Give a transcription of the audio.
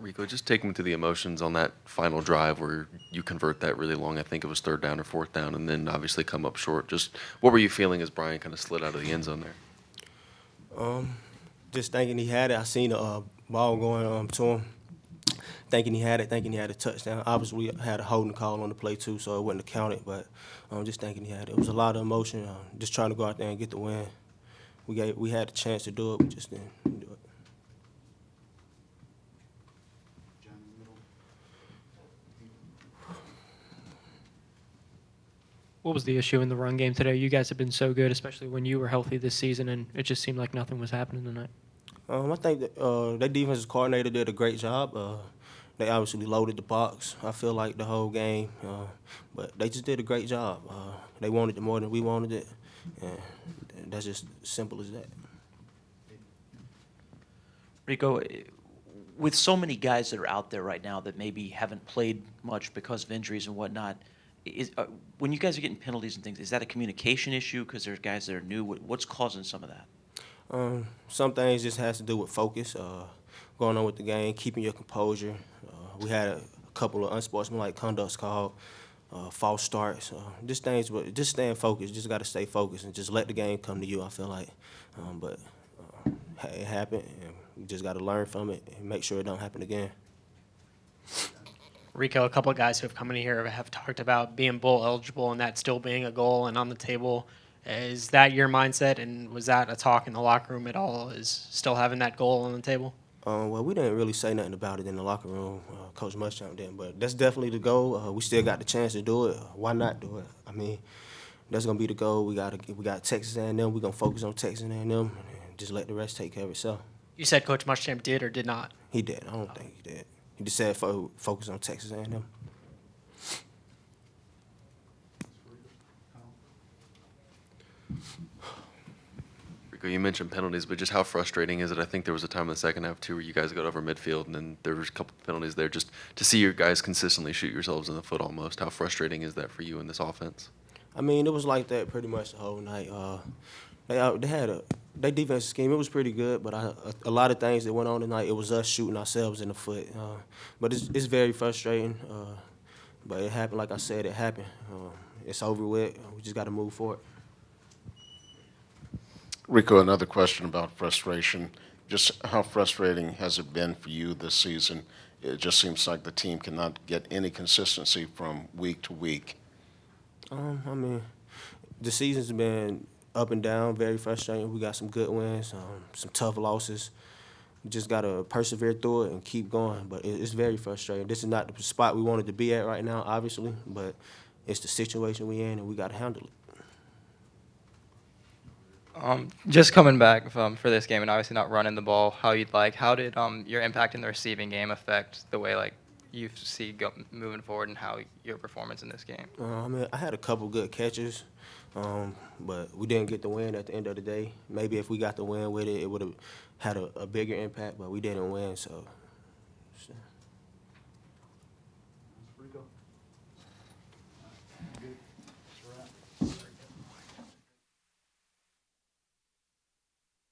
Rico, just take me to the emotions on that final drive where you convert that really long, I think it was 3rd down or 4th down, and then obviously come up short. Just what were you feeling as Brian kind of slid out of the end zone there? Just thinking he had it. I seen the ball going to him, thinking he had it, thinking he had a touchdown. Obviously, we had a holding call on the play too, so it wouldn't have counted. But just thinking he had it. It was a lot of emotion. Just trying to go out there and get the win. We had the chance to do it, we just didn't do it. What was the issue in the run game today? You guys have been so good, especially when you were healthy this season, and it just seemed like nothing was happening tonight. I think that their defensive coordinator did a great job. They obviously loaded the box, I feel like, the whole game. But they just did a great job. They wanted it more than we wanted it. And that's just simple as that. Rico, with so many guys that are out there right now that maybe haven't played much because of injuries and whatnot, when you guys are getting penalties and things, is that a communication issue because there's guys that are new? What's causing some of that? Some things just has to do with focus, going on with the game, keeping your composure. We had a couple of unsportsmanlike conducts called, false starts, just things, but just staying focused. Just got to stay focused and just let the game come to you, I feel like. But it happened, and we just got to learn from it and make sure it don't happen again. Rico, a couple of guys who have come in here have talked about being bowl eligible and that still being a goal and on the table. Is that your mindset, and was that a talk in the locker room at all, is still having that goal on the table? Well, we didn't really say nothing about it in the locker room. Coach Muschamp didn't, but that's definitely the goal. We still got the chance to do it. Why not do it? I mean, that's gonna be the goal. We got Texas A&M. We're gonna focus on Texas A&M and just let the rest take care of itself. You said Coach Muschamp did or did not? He did. I don't think he did. He just said focus on Texas A&M. Rico, you mentioned penalties, but just how frustrating is it? I think there was a time in the second half, too, where you guys got over midfield, and then there was a couple of penalties there. Just to see your guys consistently shoot yourselves in the foot almost, how frustrating is that for you in this offense? I mean, it was like that pretty much the whole night. They had their defensive scheme. It was pretty good, but a lot of things that went on tonight, it was us shooting ourselves in the foot. But it's very frustrating. But it happened, like I said, it happened. It's over with. We just got to move forward. Rico, another question about frustration. Just how frustrating has it been for you this season? It just seems like the team cannot get any consistency from week to week. I mean, the season's been up and down, very frustrating. We got some good wins, some tough losses. We just got to persevere through it and keep going. But it's very frustrating. This is not the spot we wanted to be at right now, obviously, but it's the situation we're in, and we got to handle it. Just coming back for this game and obviously not running the ball how you'd like, how did your impact in the receiving game affect the way you see moving forward and how your performance in this game? I mean, I had a couple good catches, but we didn't get the win at the end of the day. Maybe if we got the win with it, it would have had a bigger impact, but we didn't win, so.